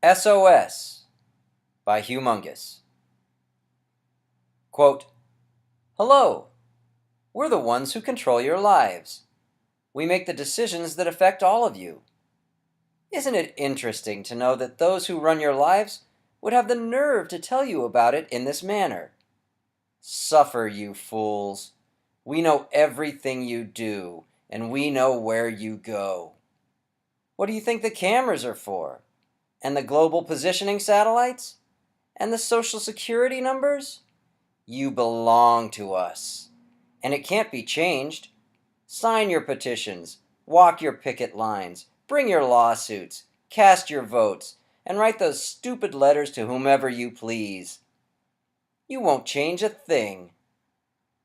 S.O.S. by Humongous. Quote, "Hello, we're the ones who control your lives. We make the decisions that affect all of you. Isn't it interesting to know that those who run your lives would have the nerve to tell you about it in this manner? Suffer, you fools. We know everything you do, and we know where you go. What do you think the cameras are for? And the global positioning satellites? And the social security numbers? You belong to us, and it can't be changed. Sign your petitions, walk your picket lines, bring your lawsuits, cast your votes, and write those stupid letters to whomever you please. You won't change a thing,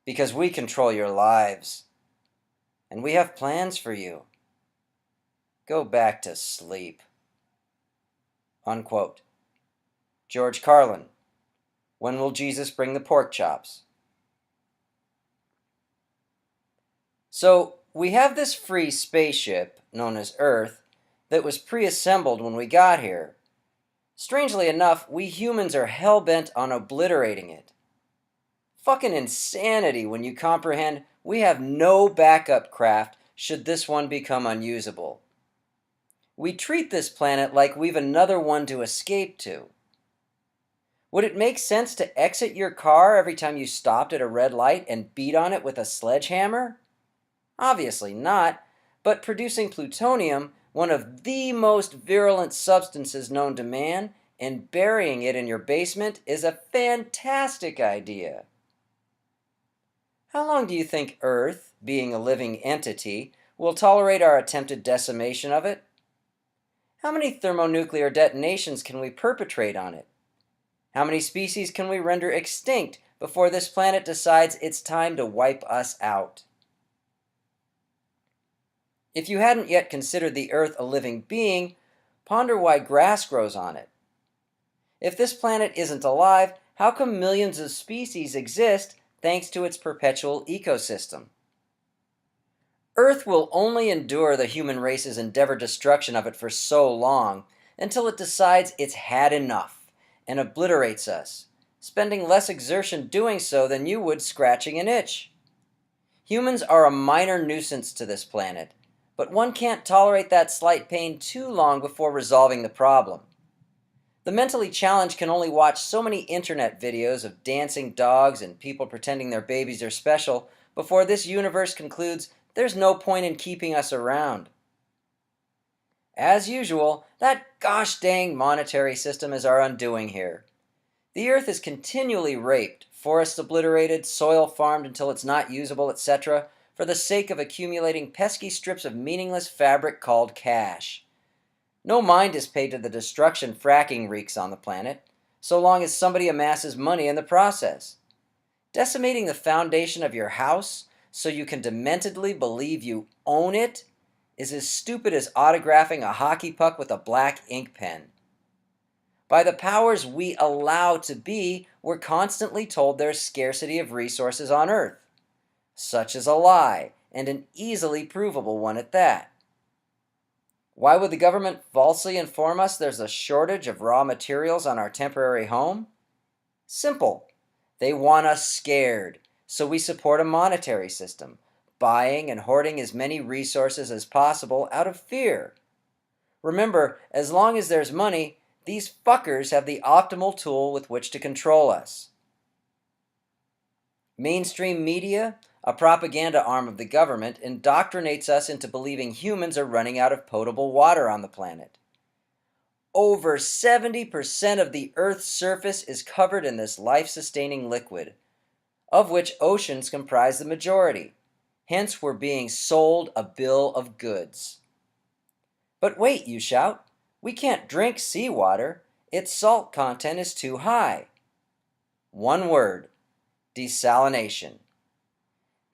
because we control your lives, and we have plans for you. Go back to sleep." Unquote. George Carlin, When Will Jesus Bring the Pork Chops? So, we have this free spaceship, known as Earth, that was pre-assembled when we got here. Strangely enough, we humans are hell-bent on obliterating it. Fucking insanity when you comprehend we have no backup craft should this one become unusable. We treat this planet like we've another one to escape to. Would it make sense to exit your car every time you stopped at a red light and beat on it with a sledgehammer? Obviously not, but producing plutonium, one of the most virulent substances known to man, and burying it in your basement is a fantastic idea. How long do you think Earth, being a living entity, will tolerate our attempted decimation of it? How many thermonuclear detonations can we perpetrate on it? How many species can we render extinct before this planet decides it's time to wipe us out? If you hadn't yet considered the Earth a living being, ponder why grass grows on it. If this planet isn't alive, how come millions of species exist thanks to its perpetual ecosystem? Earth will only endure the human race's endeavored destruction of it for so long until it decides it's had enough and obliterates us, spending less exertion doing so than you would scratching an itch. Humans are a minor nuisance to this planet, but one can't tolerate that slight pain too long before resolving the problem. The mentally challenged can only watch so many internet videos of dancing dogs and people pretending their babies are special before this universe concludes there's no point in keeping us around. As usual, that gosh dang monetary system is our undoing here. The Earth is continually raped, forests obliterated, soil farmed until it's not usable, etc., for the sake of accumulating pesky strips of meaningless fabric called cash. No mind is paid to the destruction fracking wreaks on the planet, so long as somebody amasses money in the process. Decimating the foundation of your house so you can dementedly believe you own it is as stupid as autographing a hockey puck with a black ink pen. By the powers we allow to be, we're constantly told there's scarcity of resources on Earth. Such is a lie, and an easily provable one at that. Why would the government falsely inform us there's a shortage of raw materials on our temporary home? Simple. They want us scared, so we support a monetary system, buying and hoarding as many resources as possible out of fear. Remember, as long as there's money, these fuckers have the optimal tool with which to control us. Mainstream media, a propaganda arm of the government, indoctrinates us into believing humans are running out of potable water on the planet. Over 70% of the Earth's surface is covered in this life-sustaining liquid, of which oceans comprise the majority. Hence, we're being sold a bill of goods. But wait, you shout, we can't drink seawater. Its salt content is too high. One word: desalination.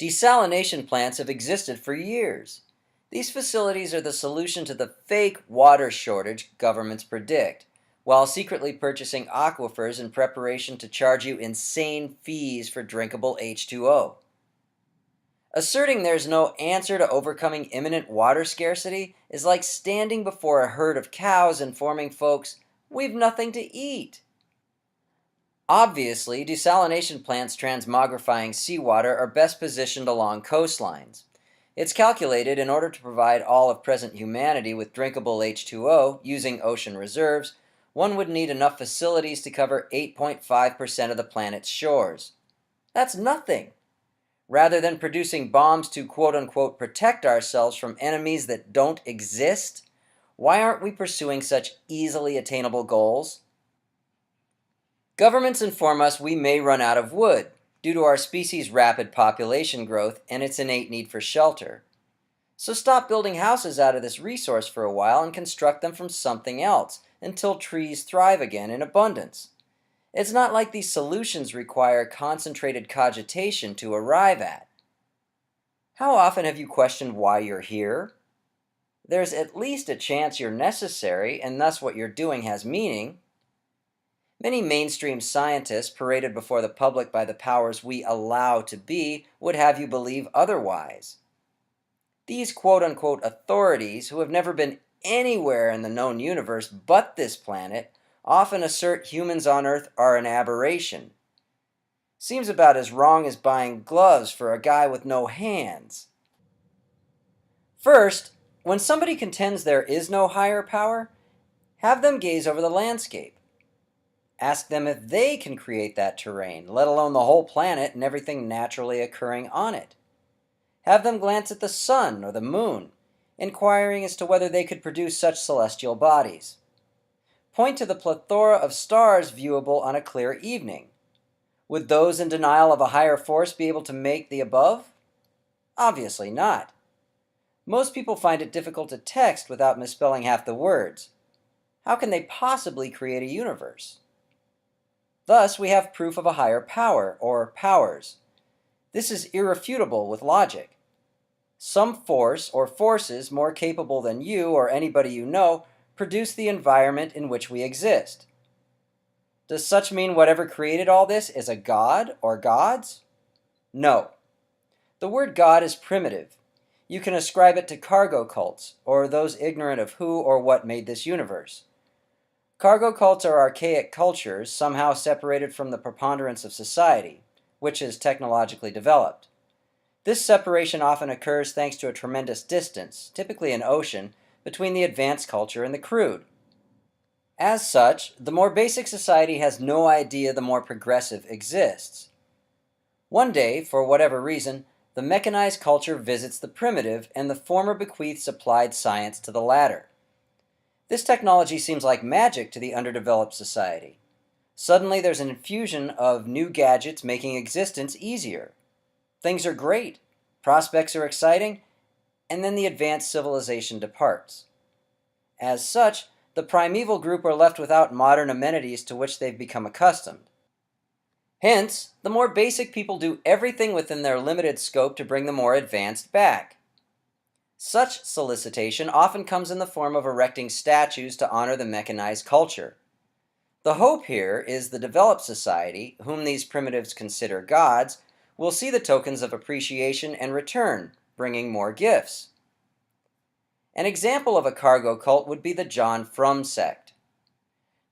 Desalination plants have existed for years. These facilities are the solution to the fake water shortage governments predict, while secretly purchasing aquifers in preparation to charge you insane fees for drinkable H2O. Asserting there's no answer to overcoming imminent water scarcity is like standing before a herd of cows informing folks, We've nothing to eat. Obviously, desalination plants transmogrifying seawater are best positioned along coastlines. It's calculated in order to provide all of present humanity with drinkable H2O using ocean reserves, one would need enough facilities to cover 8.5% of the planet's shores. That's nothing. Rather than producing bombs to quote-unquote protect ourselves from enemies that don't exist, why aren't we pursuing such easily attainable goals? Governments inform us we may run out of wood due to our species' rapid population growth and its innate need for shelter. So stop building houses out of this resource for a while and construct them from something else until trees thrive again in abundance. It's not like these solutions require concentrated cogitation to arrive at. How often have you questioned why you're here? There's at least a chance you're necessary and thus what you're doing has meaning. Many mainstream scientists, paraded before the public by the powers we allow to be, would have you believe otherwise. These quote-unquote authorities, who have never been anywhere in the known universe but this planet, often assert humans on Earth are an aberration. Seems about as wrong as buying gloves for a guy with no hands. First, when somebody contends there is no higher power, have them gaze over the landscape. Ask them if they can create that terrain, let alone the whole planet and everything naturally occurring on it. Have them glance at the sun or the moon, inquiring as to whether they could produce such celestial bodies. Point to the plethora of stars viewable on a clear evening. Would those in denial of a higher force be able to make the above? Obviously not. Most people find it difficult to text without misspelling half the words. How can they possibly create a universe? Thus, we have proof of a higher power, or powers. This is irrefutable with logic. Some force or forces more capable than you or anybody you know produce the environment in which we exist. Does such mean whatever created all this is a god or gods? No. The word god is primitive. You can ascribe it to cargo cults, or those ignorant of who or what made this universe. Cargo cults are archaic cultures, somehow separated from the preponderance of society, which is technologically developed. This separation often occurs thanks to a tremendous distance, typically an ocean, between the advanced culture and the crude. As such, the more basic society has no idea the more progressive exists. One day, for whatever reason, the mechanized culture visits the primitive, and the former bequeaths applied science to the latter. This technology seems like magic to the underdeveloped society. Suddenly there's an infusion of new gadgets making existence easier. Things are great, prospects are exciting, and then the advanced civilization departs. As such, the primeval group are left without modern amenities to which they've become accustomed. Hence, the more basic people do everything within their limited scope to bring the more advanced back. Such solicitation often comes in the form of erecting statues to honor the mechanized culture. The hope here is the developed society, whom these primitives consider gods, will see the tokens of appreciation and return, bringing more gifts. An example of a cargo cult would be the John Frum sect.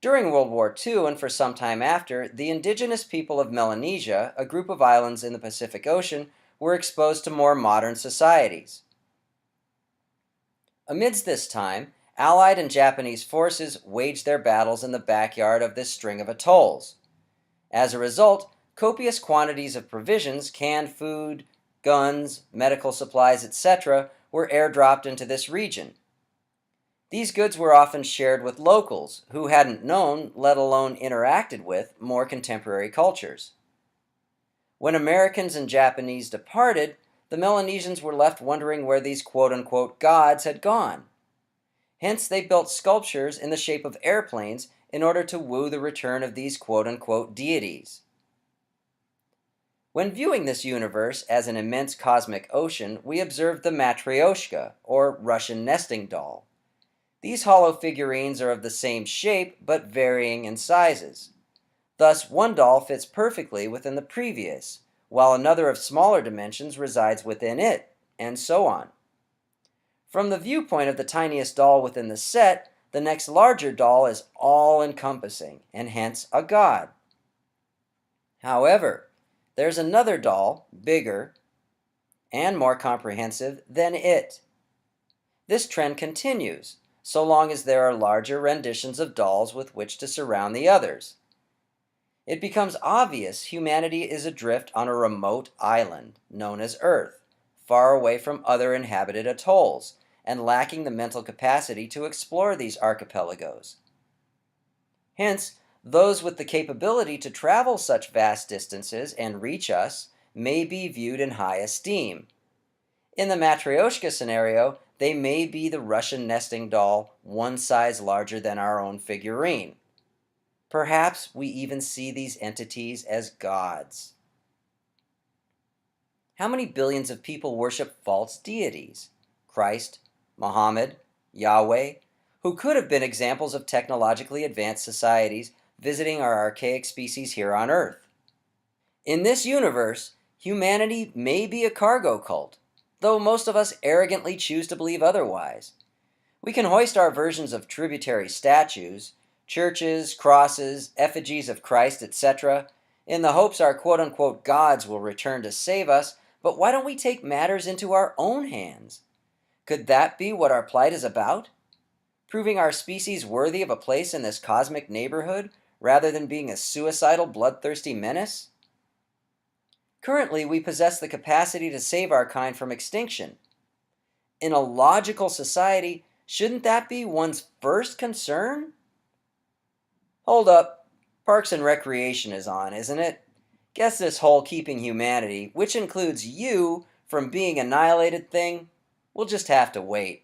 During World War II and for some time after, the indigenous people of Melanesia, a group of islands in the Pacific Ocean, were exposed to more modern societies. Amidst this time, Allied and Japanese forces waged their battles in the backyard of this string of atolls. As a result, copious quantities of provisions, canned food, guns, medical supplies, etc., were airdropped into this region. These goods were often shared with locals who hadn't known, let alone interacted with, more contemporary cultures. When Americans and Japanese departed, the Melanesians were left wondering where these quote-unquote gods had gone. Hence, they built sculptures in the shape of airplanes in order to woo the return of these quote-unquote deities. When viewing this universe as an immense cosmic ocean, we observe the Matryoshka, or Russian nesting doll. These hollow figurines are of the same shape, but varying in sizes. Thus, one doll fits perfectly within the previous, while another of smaller dimensions resides within it, and so on. From the viewpoint of the tiniest doll within the set, the next larger doll is all-encompassing and hence a god. However, there's another doll, bigger and more comprehensive than it. This trend continues, so long as there are larger renditions of dolls with which to surround the others. It becomes obvious humanity is adrift on a remote island known as Earth, far away from other inhabited atolls, and lacking the mental capacity to explore these archipelagos. Hence, those with the capability to travel such vast distances and reach us may be viewed in high esteem. In the Matryoshka scenario, they may be the Russian nesting doll, one size larger than our own figurine. Perhaps we even see these entities as gods. How many billions of people worship false deities? Christ, Muhammad, Yahweh, who could have been examples of technologically advanced societies visiting our archaic species here on Earth. In this universe, humanity may be a cargo cult, though most of us arrogantly choose to believe otherwise. We can hoist our versions of tributary statues, churches, crosses, effigies of Christ, etc., in the hopes our quote-unquote gods will return to save us, but why don't we take matters into our own hands? Could that be what our plight is about? Proving our species worthy of a place in this cosmic neighborhood, rather than being a suicidal, bloodthirsty menace? Currently, we possess the capacity to save our kind from extinction. In a logical society, shouldn't that be one's first concern? Hold up. Parks and Recreation is on, isn't it? Guess this whole keeping humanity, which includes you, from being annihilated thing, we'll just have to wait.